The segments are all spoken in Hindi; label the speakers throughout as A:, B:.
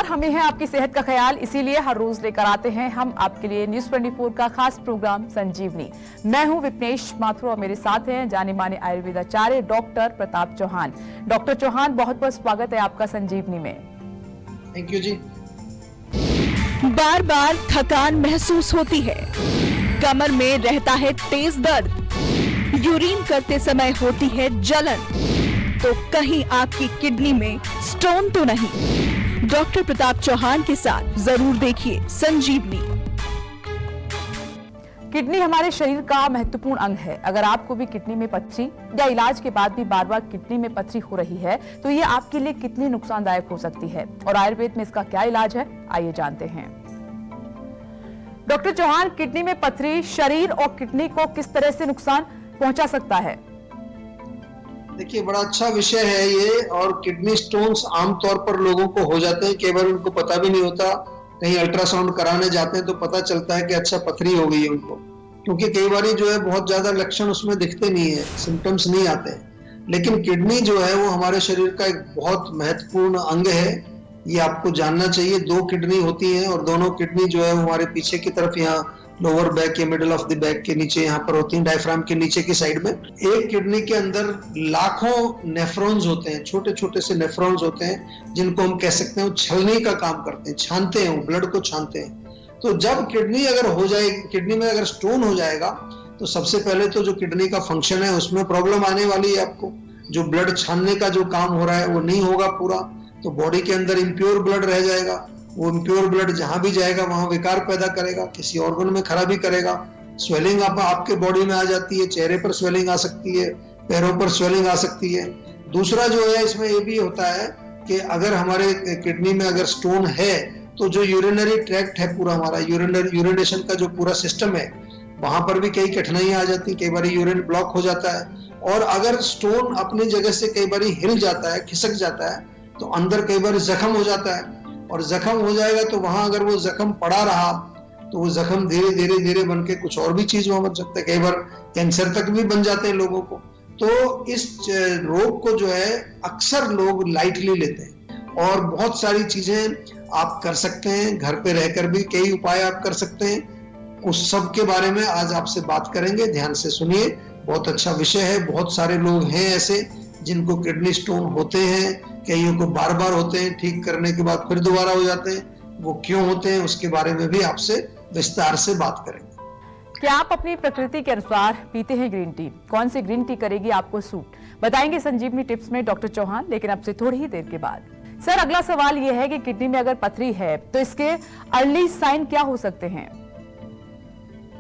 A: नमस्कार, हमें है आपकी सेहत का ख्याल, इसीलिए हर रोज लेकर आते हैं हम आपके लिए न्यूज 24 का खास प्रोग्राम संजीवनी। मैं हूं विपनेश माथुर और मेरे साथ हैं जाने माने आयुर्वेदाचार्य डॉक्टर प्रताप चौहान। डॉक्टर चौहान, बहुत बहुत स्वागत है आपका संजीवनी में।
B: थैंक यू जी।
A: बार बार थकान महसूस होती है, कमर में रहता है तेज दर्द, यूरिन करते समय होती है जलन, तो कहीं आपकी किडनी में स्टोन तो नहीं? डॉक्टर प्रताप चौहान के साथ जरूर देखिए संजीवनी। किडनी हमारे शरीर का महत्वपूर्ण अंग है। अगर आपको भी किडनी में पथरी या इलाज के बाद भी बार बार किडनी में पथरी हो रही है तो ये आपके लिए कितनी नुकसानदायक हो सकती है और आयुर्वेद में इसका क्या इलाज है, आइए जानते हैं। डॉक्टर चौहान, किडनी में पथरी शरीर और किडनी को किस तरह से नुकसान पहुंचा सकता है?
B: देखिए, बड़ा अच्छा विषय है ये। और किडनी स्टोन्स आमतौर पर लोगों को हो जाते हैं, कई बार उनको पता भी नहीं होता। कहीं अल्ट्रासाउंड कराने जाते हैं तो पता चलता है कि अच्छा पथरी हो गई है उनको, क्योंकि कई बार जो है बहुत ज्यादा लक्षण उसमें दिखते नहीं है, सिम्टम्स नहीं आते हैं। लेकिन किडनी जो है वो हमारे शरीर का एक बहुत महत्वपूर्ण अंग है, ये आपको जानना चाहिए। 2 किडनी होती हैं और दोनों किडनी जो है हमारे पीछे की तरफ, यहाँ लोअर बैक या मिडिल ऑफ द बैक के नीचे यहाँ पर होती हैं, डायफ्राम के नीचे की साइड में। एक किडनी के अंदर लाखों नेफ्रॉन्स होते हैं, छोटे छोटे से नेफ्रॉन्स होते हैं, जिनको हम कह सकते हैं छलनी का काम करते हैं, छानते हैं, ब्लड को छानते हैं। तो जब किडनी अगर हो जाए, किडनी में अगर स्टोन हो जाएगा तो सबसे पहले तो जो किडनी का फंक्शन है उसमें प्रॉब्लम आने वाली है आपको। जो ब्लड छानने का जो काम हो रहा है वो नहीं होगा पूरा, तो बॉडी के अंदर इम्प्योर ब्लड रह जाएगा। वो इम्प्योर ब्लड जहां भी जाएगा वहां विकार पैदा करेगा, किसी ऑर्गन में खराबी करेगा। स्वेलिंग आपके बॉडी में आ जाती है, चेहरे पर स्वेलिंग आ सकती है, पैरों पर स्वेलिंग आ सकती है। दूसरा जो है इसमें ये भी होता है कि अगर हमारे किडनी में अगर स्टोन है तो जो यूरिनरी ट्रैक्ट है पूरा हमारा, यूरिनेशन का जो पूरा सिस्टम है, वहां पर भी कई कठिनाइयां आ जाती है। कई बार यूरिन ब्लॉक हो जाता है। और अगर स्टोन अपनी जगह से कई बार हिल जाता है, खिसक जाता है, तो अंदर कई बार जख्म हो जाता है। और जख्म हो जाएगा तो वहां अगर वो जख्म पड़ा रहा तो वो जख्म धीरे धीरे धीरे बन के कुछ और भी चीज वहां बन सकता है। कई बार कैंसर तक भी बन जाते हैं लोगों को। तो इस रोग को जो है अक्सर लोग लाइटली लेते हैं, और बहुत सारी चीजें आप कर सकते हैं, घर पे रहकर भी कई उपाय आप कर सकते हैं। उस सब के बारे में आज आपसे बात करेंगे, ध्यान से सुनिए। बहुत अच्छा विषय है। बहुत सारे लोग हैं ऐसे जिनको किडनी स्टोन होते हैं, कईयों को बार बार होते हैं, ठीक करने के बाद फिर दोबारा हो जाते हैं। वो क्यों होते हैं उसके बारे में भी आपसे विस्तार से बात करेंगे।
A: क्या आप अपनी प्रकृति के अनुसार पीते हैं ग्रीन टी? कौन सी ग्रीन टी करेगी आपको सूट, बताएंगे संजीवनी टिप्स में डॉक्टर चौहान, लेकिन अब से थोड़ी ही देर के बाद। सर, अगला सवाल यह है कि किडनी में अगर पथरी है तो इसके अर्ली साइन क्या हो सकते हैं?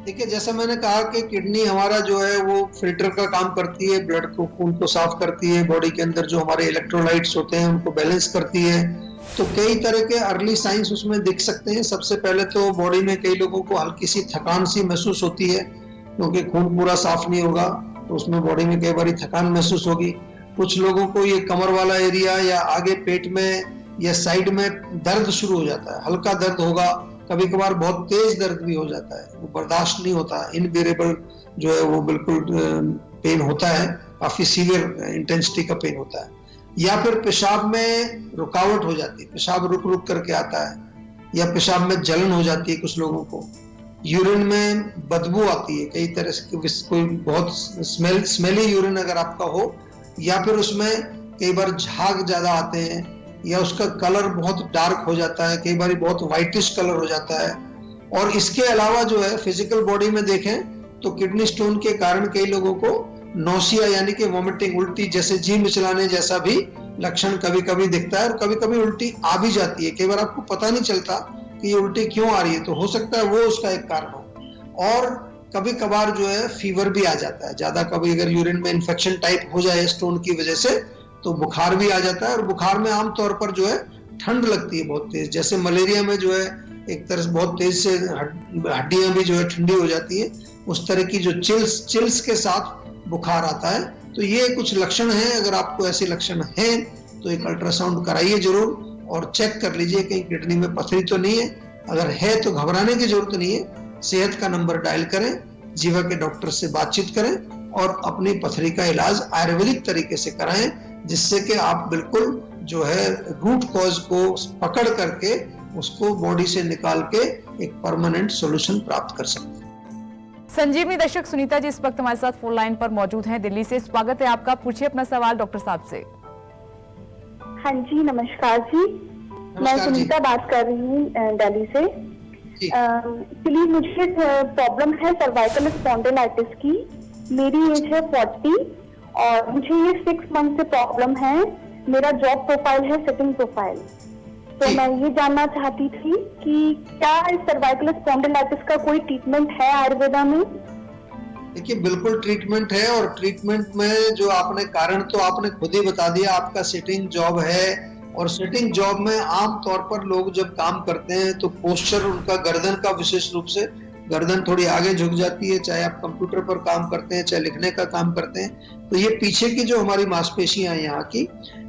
B: देखिए, जैसा मैंने कहा कि किडनी हमारा जो है वो फिल्टर का काम करती है, ब्लड को, खून को साफ करती है, बॉडी के अंदर जो हमारे इलेक्ट्रोलाइट्स होते हैं उनको बैलेंस करती है। तो कई तरह के अर्ली साइंस उसमें दिख सकते हैं। सबसे पहले तो बॉडी में कई लोगों को हल्की सी थकान सी महसूस होती है, क्योंकि खून पूरा साफ नहीं होगा तो उसमें बॉडी में कई बार थकान महसूस होगी। कुछ लोगों को ये कमर वाला एरिया या आगे पेट में या साइड में दर्द शुरू हो जाता है, हल्का दर्द होगा। कभी कभार बहुत तेज दर्द भी हो जाता है, वो बर्दाश्त नहीं होता, इनबेरेबल जो है वो बिल्कुल पेन होता है, काफी सीवियर इंटेंसिटी का पेन होता है। या फिर पेशाब में रुकावट हो जाती है, पेशाब रुक रुक करके आता है, या पेशाब में जलन हो जाती है कुछ लोगों को। यूरिन में बदबू आती है, कई तरह से कोई बहुत स्मेली यूरिन अगर आपका हो, या फिर उसमें कई बार झाग ज्यादा आते हैं, या उसका कलर बहुत डार्क हो जाता है, कई बार बहुत व्हाइटिश कलर हो जाता है। और इसके अलावा जो है फिजिकल बॉडी में देखें तो किडनी स्टोन के कारण कई लोगों को नौसिया यानी कि वोमिटिंग, उल्टी जैसे जी मिचलाने जैसा भी लक्षण कभी कभी दिखता है, और कभी कभी उल्टी आ भी जाती है। कई बार आपको पता नहीं चलता कि ये उल्टी क्यों आ रही है, तो हो सकता है वो उसका एक कारण हो। और कभी कभार जो है फीवर भी आ जाता है ज्यादा, कभी अगर यूरिन में इन्फेक्शन टाइप हो जाए स्टोन की वजह से तो बुखार भी आ जाता है। और बुखार में आमतौर पर जो है ठंड लगती है बहुत तेज, जैसे मलेरिया में जो है एक तरह से बहुत तेज से हड्डियां भी जो है ठंडी हो जाती है, उस तरह की जो चिल्स के साथ बुखार आता है। तो ये कुछ लक्षण हैं। अगर आपको ऐसे लक्षण हैं तो एक अल्ट्रासाउंड कराइए जरूर और चेक कर लीजिए कहीं किडनी में पथरी तो नहीं है। अगर है तो घबराने की जरूरत नहीं है, सेहत का नंबर डायल करें, जीवा के डॉक्टर से बातचीत करें और अपनी पथरी का इलाज आयुर्वेदिक तरीके से कराएं, जिससे कि आप बिल्कुल जो है रूट कॉज को पकड़ करके उसको बॉडी से निकाल के एक परमानेंट सॉल्यूशन प्राप्त कर सकते हैं।
A: संजीवनी दर्शक सुनीता जी इस वक्त हमारे साथ फोन लाइन पर मौजूद हैं दिल्ली से। स्वागत है आपका, पूछिए अपना सवाल डॉक्टर साहब से।
C: हाँ जी, नमस्कार जी। मैं सुनीता बात कर रही हूँ दिल्ली से। एक्चुअली मुझे प्रॉब्लम है सर्वाइकल स्पॉन्डिलाइटिस की। मेरी एज है 40 और मुझे ये 6 मंथ से प्रॉब्लम है। मेरा जॉब प्रोफाइल है सिटिंग प्रोफाइल। तो मैं ये जानना चाहती थी कि क्या इस सर्वाइकल स्पॉन्डिलाइटिस का कोई ट्रीटमेंट है आयुर्वेदा में?
B: देखिए, बिल्कुल ट्रीटमेंट है। और ट्रीटमेंट में जो आपने कारण तो आपने खुद ही बता दिया, आपका सिटिंग जॉब है। और सिटिंग जॉब में आम तौर पर लोग जब काम करते हैं तो पोस्चर उनका गर्दन का विशेष रूप से गर्दन थोड़ी आगे झुक जाती है, चाहे आप कंप्यूटर पर काम करते हैं चाहे लिखने का काम करते हैं। तो ये पीछे की जो हमारी मांसपेशियां हैं यहाँ की,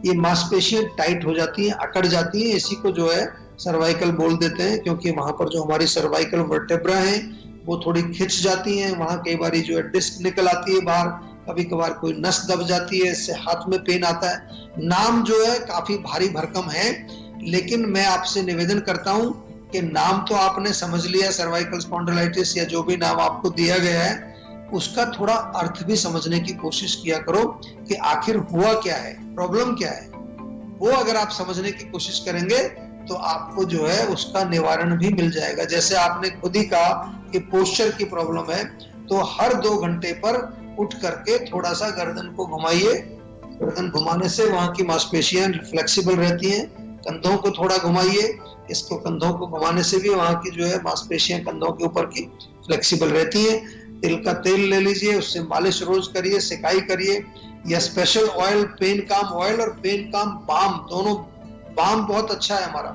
B: ये मांसपेशियां टाइट हो जाती हैं, अकड़ जाती हैं। इसी को जो है सर्वाइकल बोल देते हैं, क्योंकि वहां पर जो हमारी सर्वाइकल वर्टेब्रा है वो थोड़ी खिंच जाती हैं। वहां कई बार जो है डिस्क निकल आती है बाहर, कभी कभार कोई नस दब जाती है, इससे हाथ में पेन आता है। नाम जो है काफी भारी भरकम है, लेकिन मैं आपसे निवेदन करता हूं कि नाम तो आपने समझ लिया, सर्वाइकल स्पॉन्डिलाइटिस या जो भी नाम आपको दिया गया है, उसका थोड़ा अर्थ भी समझने की कोशिश किया करो कि आखिर हुआ क्या है, प्रॉब्लम क्या है। वो अगर आप समझने की कोशिश करेंगे तो आपको जो है उसका निवारण भी मिल जाएगा। जैसे आपने खुद ही कहा कि पोस्चर की प्रॉब्लम है, तो हर 2 घंटे पर उठ करके थोड़ा सा गर्दन को घुमाइए। गर्दन घुमाने से वहां की मांसपेशियां फ्लेक्सिबल रहती हैं। कंधों को थोड़ा घुमाइए, इसको कंधों को घुमाने से भी वहां की जो है मांसपेशियां कंधों के ऊपर की फ्लेक्सिबल रहती हैं। तिल का तेल ले लीजिए, उससे मालिश रोज करिए, सिकाई करिए, या स्पेशल ऑयल, पेन काम ऑयल और पेन काम बाम, दोनों। बाम बहुत अच्छा है हमारा,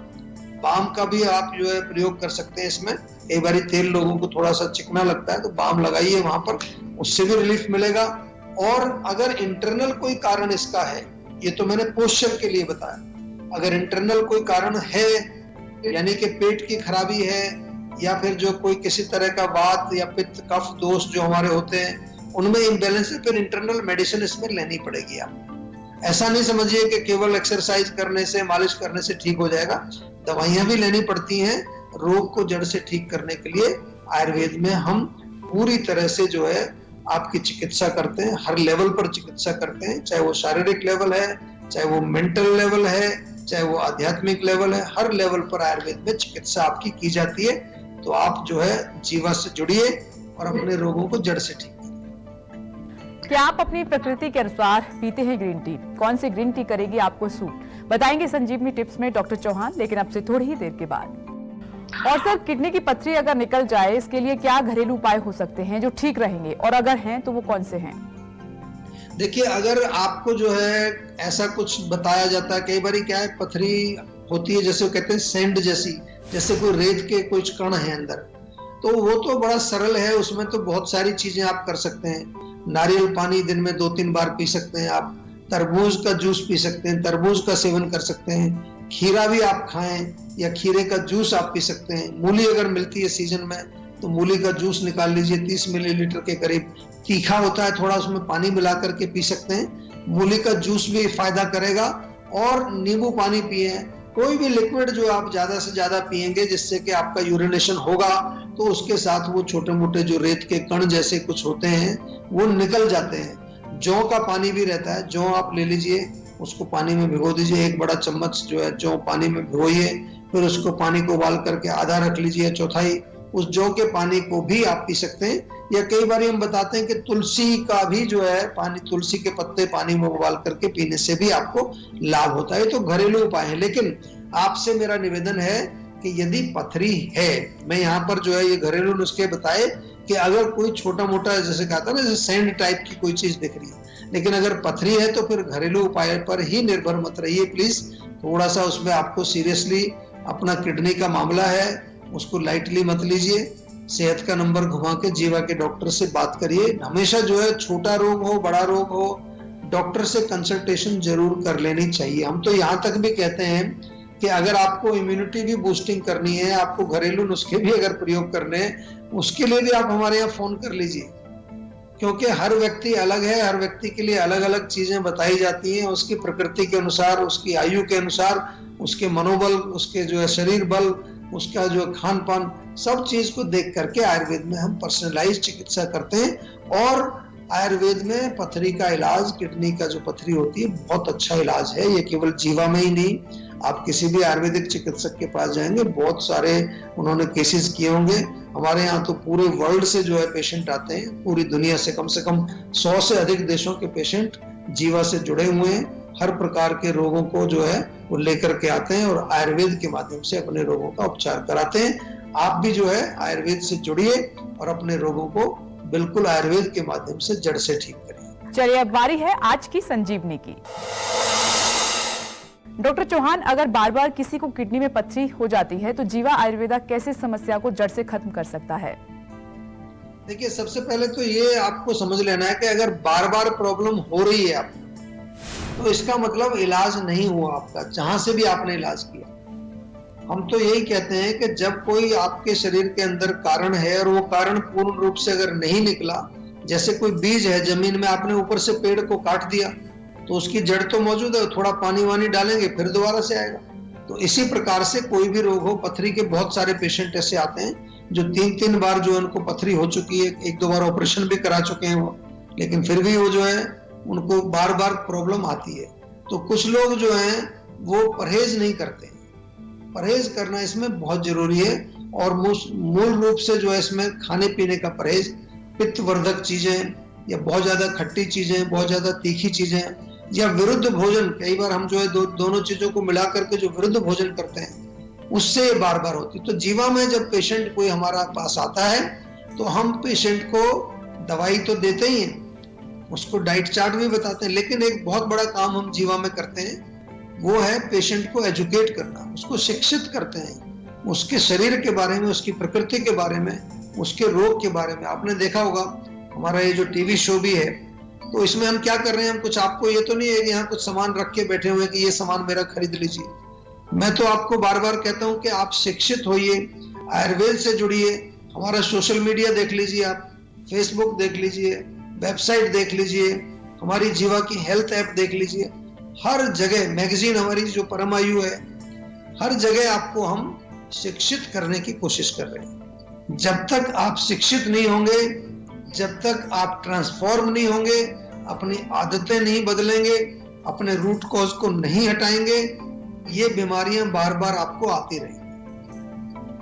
B: बाम का भी आप जो है प्रयोग कर सकते हैं इसमें। कई बार तेल लोगों को थोड़ा सा चिकना लगता है तो बाम लगाइए वहां पर, उससे भी रिलीफ मिलेगा। और अगर इंटरनल कोई कारण इसका है, ये तो मैंने पोस्चर के लिए बताया, अगर इंटरनल कोई कारण है यानी कि पेट की खराबी है या फिर जो कोई किसी तरह का वात या पित्त कफ दोष जो हमारे होते हैं उनमें इम्बैलेंस है, फिर इंटरनल मेडिसिन इसमें लेनी पड़ेगी। आप ऐसा नहीं समझिए कि केवल एक्सरसाइज करने से, मालिश करने से ठीक हो जाएगा। दवाइयां भी लेनी पड़ती हैं रोग को जड़ से ठीक करने के लिए। आयुर्वेद में हम पूरी तरह से जो है आपकी चिकित्सा करते हैं, हर लेवल पर चिकित्सा करते हैं, चाहे वो शारीरिक लेवल है, चाहे वो मेंटल लेवल है, चाहे वो आध्यात्मिक लेवल है। हर लेवल पर आयुर्वेद में चिकित्सा आपकी की जाती है। तो आप जो है जीवन से जुड़िए और अपने रोगों को जड़ से ठीक करिए।
A: क्या आप अपनी प्रकृति के अनुसार पीते हैं ग्रीन टी? कौन सी ग्रीन टी करेगी आपको सूट, बताएंगे संजीवनी टिप्स में डॉक्टर चौहान, लेकिन अब से थोड़ी ही देर के बाद। और सर, किडनी की पथरी अगर निकल जाए, इसके लिए क्या घरेलू उपाय हो सकते हैं जो ठीक रहेंगे, और अगर हैं तो वो कौन से हैं?
B: देखिए, अगर आपको जो है ऐसा कुछ बताया जाता है, कई बार क्या है पथरी होती है, जैसे वो कहते हैं सैंड जैसी, जैसे कोई रेत के कुछ कण है अंदर, तो वो तो बड़ा सरल है। उसमें तो बहुत सारी चीजें आप कर सकते हैं। नारियल पानी दिन में 2-3 बार पी सकते हैं आप, तरबूज का जूस पी सकते हैं, तरबूज का सेवन कर सकते हैं, खीरा भी आप खाएं या खीरे का जूस आप पी सकते हैं। मूली अगर मिलती है सीजन में तो मूली का जूस निकाल लीजिए, 30 मिलीलीटर के करीब, तीखा होता है थोड़ा, उसमें पानी मिला करके पी सकते हैं। मूली का जूस भी फायदा करेगा। और नींबू पानी पिए। कोई भी लिक्विड जो आप ज्यादा से ज्यादा पिएंगे जिससे कि आपका यूरिनेशन होगा, तो उसके साथ वो छोटे मोटे जो रेत के कण जैसे कुछ होते हैं वो निकल जाते हैं। जौ का पानी भी रहता है, जौ आप ले लीजिए, उसको पानी में भिगो दीजिए, 1 बड़ा चम्मच जो है जौ पानी में भिगोइए, फिर उसको पानी को उबाल करके आधा रख लीजिए, चौथाई उस जौ के पानी को भी आप पी सकते हैं। या कई बार हम बताते हैं कि तुलसी का भी जो है पानी, तुलसी के पत्ते पानी में उबाल करके पीने से भी आपको लाभ होता है। तो घरेलू उपाय है। लेकिन आपसे मेरा निवेदन है कि यदि पथरी है, मैं यहाँ पर जो है ये घरेलू नुस्खे बताए कि अगर कोई छोटा मोटा जैसे कहा था ना, जैसे सैंड टाइप की कोई चीज दिख रही है, लेकिन अगर पथरी है तो फिर घरेलू उपाय पर ही निर्भर मत रहिए प्लीज। थोड़ा सा उसमें आपको सीरियसली, अपना किडनी का मामला है उसको लाइटली मत लीजिए। सेहत का नंबर घुमा के जीवा के डॉक्टर से बात करिए। हमेशा जो है छोटा रोग हो बड़ा रोग हो, डॉक्टर से कंसल्टेशन जरूर कर लेनी चाहिए। हम तो यहाँ तक भी कहते हैं कि अगर आपको इम्यूनिटी भी बूस्टिंग करनी है, आपको घरेलू नुस्खे भी अगर प्रयोग करने हैं, उसके लिए भी आप हमारे यहाँ फोन कर लीजिए, क्योंकि हर व्यक्ति अलग है, हर व्यक्ति के लिए अलग अलग चीजें बताई जाती हैं, उसकी प्रकृति के अनुसार, उसकी आयु के अनुसार, उसके मनोबल, उसके जो है शरीर बल, उसका जो खान पान, सब चीज को देख करके आयुर्वेद में हम पर्सनलाइज चिकित्सा करते हैं। और आयुर्वेद में पथरी का इलाज, किडनी का जो पथरी होती है, बहुत अच्छा इलाज है। ये केवल जीवा में ही नहीं, आप किसी भी आयुर्वेदिक चिकित्सक के पास जाएंगे, बहुत सारे उन्होंने केसेस किए होंगे। हमारे यहाँ तो पूरे वर्ल्ड से जो है पेशेंट आते हैं, पूरी दुनिया से कम 100 से अधिक देशों के पेशेंट जीवा से जुड़े हुए हैं। हर प्रकार के रोगों को जो है वो लेकर के आते हैं और आयुर्वेद के माध्यम से अपने रोगों का उपचार कराते हैं। आप भी जो है आयुर्वेद से जुड़िए और अपने रोगों को बिल्कुल आयुर्वेद के माध्यम से जड़ से ठीक करिए।
A: चलिए अब बारी है आज की संजीवनी की। डॉक्टर चौहान, अगर बार बार किसी को किडनी में पथरी हो जाती है तो जीवा आयुर्वेदा कैसे समस्या को जड़ से खत्म कर सकता है?
B: देखिए, सबसे पहले तो ये आपको समझ लेना है कि अगर बार बार प्रॉब्लम हो रही है आपको, तो इसका मतलब इलाज नहीं हुआ आपका, जहां से भी आपने इलाज किया। हम तो यही कहते हैं कि जब कोई आपके शरीर के अंदर कारण है और वो कारण पूर्ण रूप से अगर नहीं निकला, जैसे कोई बीज है जमीन में, आपने ऊपर से पेड़ को काट दिया तो उसकी जड़ तो मौजूद है, थोड़ा पानी वानी डालेंगे फिर दोबारा से आएगा। तो इसी प्रकार से कोई भी रोग हो, पथरी के बहुत सारे पेशेंट ऐसे आते हैं जो 3-3 बार जो है उनको पथरी हो चुकी है, 1-2 बार ऑपरेशन भी करा चुके हैं वो, लेकिन फिर भी वो जो है उनको बार बार प्रॉब्लम आती है। तो कुछ लोग जो हैं वो परहेज नहीं करते। परहेज करना इसमें बहुत जरूरी है और मूल रूप से जो है इसमें खाने पीने का परहेज, पित्तवर्धक चीजें या बहुत ज्यादा खट्टी चीजें, बहुत ज्यादा तीखी चीजें या विरुद्ध भोजन, कई बार हम जो है दोनों चीजों को मिला करके जो विरुद्ध भोजन करते हैं उससे बार बार होती है। तो जीवा में जब पेशेंट कोई हमारा पास आता है तो हम पेशेंट को दवाई तो देते ही हैं, उसको डाइट चार्ट भी बताते हैं, लेकिन एक बहुत बड़ा काम हम जीवा में करते हैं, वो है पेशेंट को एजुकेट करना, उसको शिक्षित करते हैं उसके शरीर के बारे में, उसकी प्रकृति के बारे में, उसके रोग के बारे में। आपने देखा होगा हमारा ये जो टीवी शो भी है, तो इसमें हम क्या कर रहे हैं, हम कुछ आपको ये तो नहीं है कि यहाँ कुछ सामान रख के बैठे हुए कि ये सामान मेरा खरीद लीजिए। मैं तो आपको बार बार कहता हूँ कि आप शिक्षित होइए, आयुर्वेद से जुड़िए, हमारा सोशल मीडिया देख लीजिए, आप फेसबुक देख लीजिए, वेबसाइट देख लीजिए, हमारी जीवा की हेल्थ ऐप देख लीजिए, हर जगह मैगजीन हमारी जो परमायु है, हर जगह आपको हम शिक्षित करने की कोशिश कर रहे हैं। जब तक आप शिक्षित नहीं होंगे, जब तक आप ट्रांसफॉर्म नहीं होंगे, अपनी आदतें नहीं बदलेंगे, अपने रूट कॉज को नहीं हटाएंगे, ये बीमारियां बार बार आपको आती रहेंगी।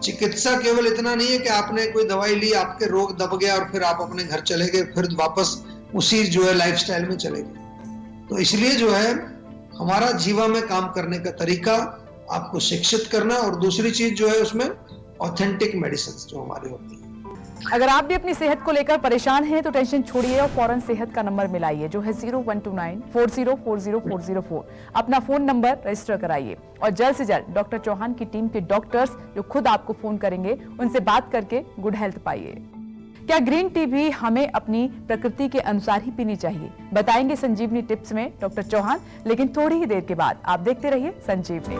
B: चिकित्सा केवल इतना नहीं है कि आपने कोई दवाई ली, आपके रोग दब गया और फिर आप अपने घर चले गए, फिर वापस उसी जो है लाइफस्टाइल में चले गए। तो इसलिए जो है हमारा जीवा में काम करने का तरीका आपको शिक्षित करना, और दूसरी चीज जो है उसमें ऑथेंटिक मेडिसिन जो हमारी होती है।
A: अगर आप भी अपनी सेहत को लेकर परेशान हैं तो टेंशन छोड़िए और फौरन सेहत का नंबर मिलाइए जो है 0129404004। अपना फोन नंबर रजिस्टर कराइए और जल्द से जल्द डॉक्टर चौहान की टीम के डॉक्टर्स जो खुद आपको फोन करेंगे उनसे बात करके गुड हेल्थ पाइए। क्या ग्रीन टी भी हमें अपनी प्रकृति के अनुसार ही पीनी चाहिए? बताएंगे संजीवनी टिप्स में डॉक्टर चौहान, लेकिन थोड़ी ही देर के बाद। आप देखते रहिए संजीवनी।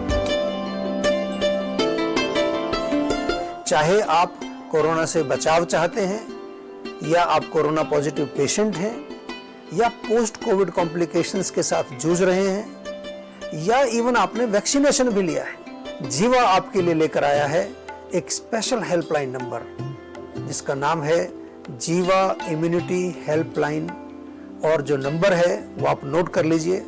D: चाहे आप कोरोना से बचाव चाहते हैं या आप कोरोना पॉजिटिव पेशेंट हैं या पोस्ट कोविड कॉम्प्लिकेशंस के साथ जूझ रहे हैं या इवन आपने वैक्सीनेशन भी लिया है, जीवा आपके लिए लेकर आया है एक स्पेशल हेल्पलाइन नंबर जिसका नाम है जीवा इम्यूनिटी हेल्पलाइन। और जो नंबर है वो आप नोट कर लीजिए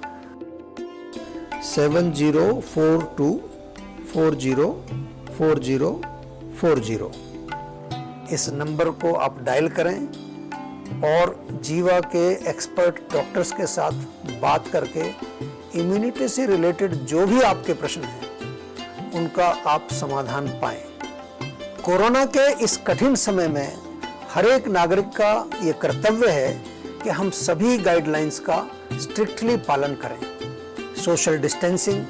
D: 7042404040। इस नंबर को आप डायल करें और जीवा के एक्सपर्ट डॉक्टर्स के साथ बात करके इम्यूनिटी से रिलेटेड जो भी आपके प्रश्न हैं उनका आप समाधान पाएं। कोरोना के इस कठिन समय में हर एक नागरिक का ये कर्तव्य है कि हम सभी गाइडलाइंस का स्ट्रिक्टली पालन करें। सोशल डिस्टेंसिंग,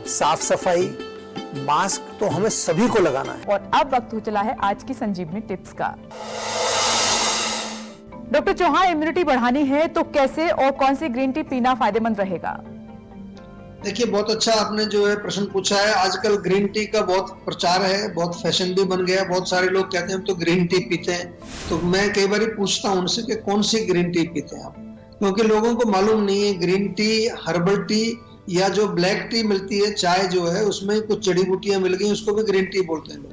D: साफ सफाई, मास्क तो हमें सभी को लगाना है।
A: और अब वक्त हो चला है आज की संजीवनी टिप्स का। डॉक्टर चौहान, इम्यूनिटी बढ़ानी है तो कैसे और कौन सी ग्रीन टी पीना फायदेमंद रहेगा?
B: देखिए बहुत अच्छा आपने जो है प्रश्न पूछा है। आजकल ग्रीन टी का बहुत प्रचार है, बहुत फैशन भी बन गया है। बहुत सारे लोग कहते हैं हम तो ग्रीन टी पीते हैं। तो मैं कई बार पूछता हूँ उनसे कि कौन सी ग्रीन टी पीते हैं आप, क्योंकि लोगों को मालूम नहीं है ग्रीन टी, हर्बल टी या जो ब्लैक टी मिलती है, चाय जो है उसमें कुछ जड़ी बूटियां मिल गई, उसको भी ग्रीन टी बोलते हैं लोग।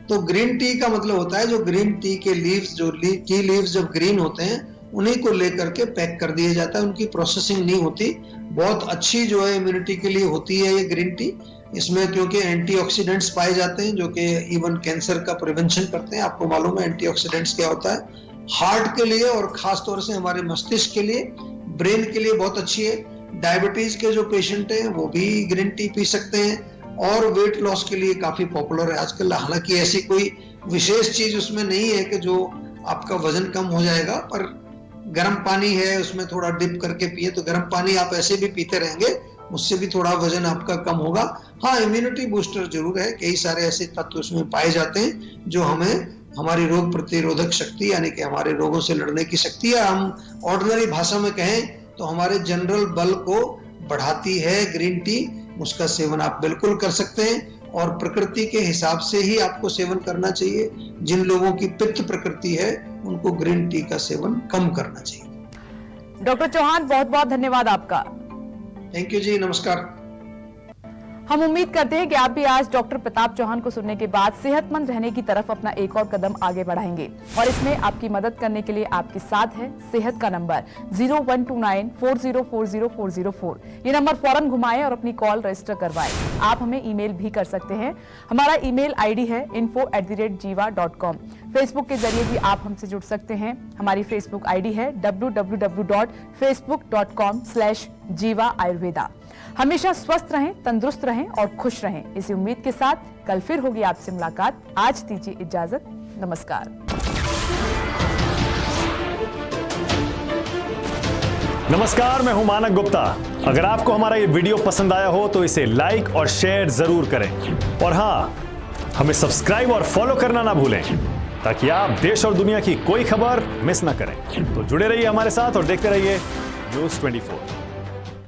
B: तो ग्रीन टी का मतलब होता है जो ग्रीन टी के लीव्स, जो टी लीव्स जब ग्रीन होते हैं उन्हीं को लेकर के पैक कर दिया जाता है, उनकी प्रोसेसिंग नहीं होती। बहुत अच्छी जो है इम्यूनिटी के लिए होती है ये ग्रीन टी। इसमें क्योंकि एंटीऑक्सीडेंट्स पाए जाते हैं जो कि इवन कैंसर का प्रिवेंशन करते हैं। आपको मालूम है एंटीऑक्सीडेंट्स क्या होता है? हार्ट के लिए और खास तौर से हमारे मस्तिष्क के लिए, ब्रेन के लिए बहुत अच्छी है। डायबिटीज के जो पेशेंट हैं वो भी ग्रीन टी पी सकते हैं और वेट लॉस के लिए काफी पॉपुलर है आजकल। हालांकि ऐसी कोई विशेष चीज उसमें नहीं है कि जो आपका वजन कम हो जाएगा, पर गर्म पानी है उसमें थोड़ा डिप करके पिए तो गर्म पानी आप ऐसे भी पीते रहेंगे, उससे भी थोड़ा वजन आपका कम होगा। हाँ, इम्यूनिटी बूस्टर जरूर है। कई सारे ऐसे तत्व उसमें पाए जाते हैं जो हमें हमारी रोग प्रतिरोधक शक्ति यानी कि हमारे रोगों से लड़ने की शक्ति, या हम ऑर्डिनरी भाषा में कहें तो हमारे जनरल बल को बढ़ाती है ग्रीन टी। उसका सेवन आप बिल्कुल कर सकते हैं और प्रकृति के हिसाब से ही आपको सेवन करना चाहिए। जिन लोगों की पित्त प्रकृति है उनको ग्रीन टी का सेवन कम करना चाहिए।
A: डॉक्टर चौहान, बहुत बहुत धन्यवाद आपका।
B: थैंक यू जी, नमस्कार।
A: हम उम्मीद करते हैं कि आप भी आज डॉक्टर प्रताप चौहान को सुनने के बाद सेहतमंद रहने की तरफ अपना एक और कदम आगे बढ़ाएंगे। और इसमें आपकी मदद करने के लिए आपके साथ है सेहत का नंबर 0129404004। ये नंबर फौरन घुमाएं और अपनी कॉल रजिस्टर करवाएं। आप हमें ईमेल भी कर सकते हैं। हमारा ईमेल आईडी है info@jiva.com। फेसबुक के जरिए भी आप हमसे जुड़ सकते हैं। हमारी फेसबुक आईडी है www.facebook.com/jiva ayurveda। हमेशा स्वस्थ रहें, तंदुरुस्त रहें और खुश रहें, इसी उम्मीद के साथ कल फिर होगी आपसे मुलाकात। आज दीजिए इजाजत, नमस्कार।
E: नमस्कार, मैं हूं मानक गुप्ता। अगर आपको हमारा ये वीडियो पसंद आया हो तो इसे लाइक और शेयर जरूर करें। और हाँ, हमें सब्सक्राइब और फॉलो करना ना भूलें ताकि आप देश और दुनिया की कोई खबर मिस ना करें। तो जुड़े रहिए हमारे साथ और देखते रहिए News 24।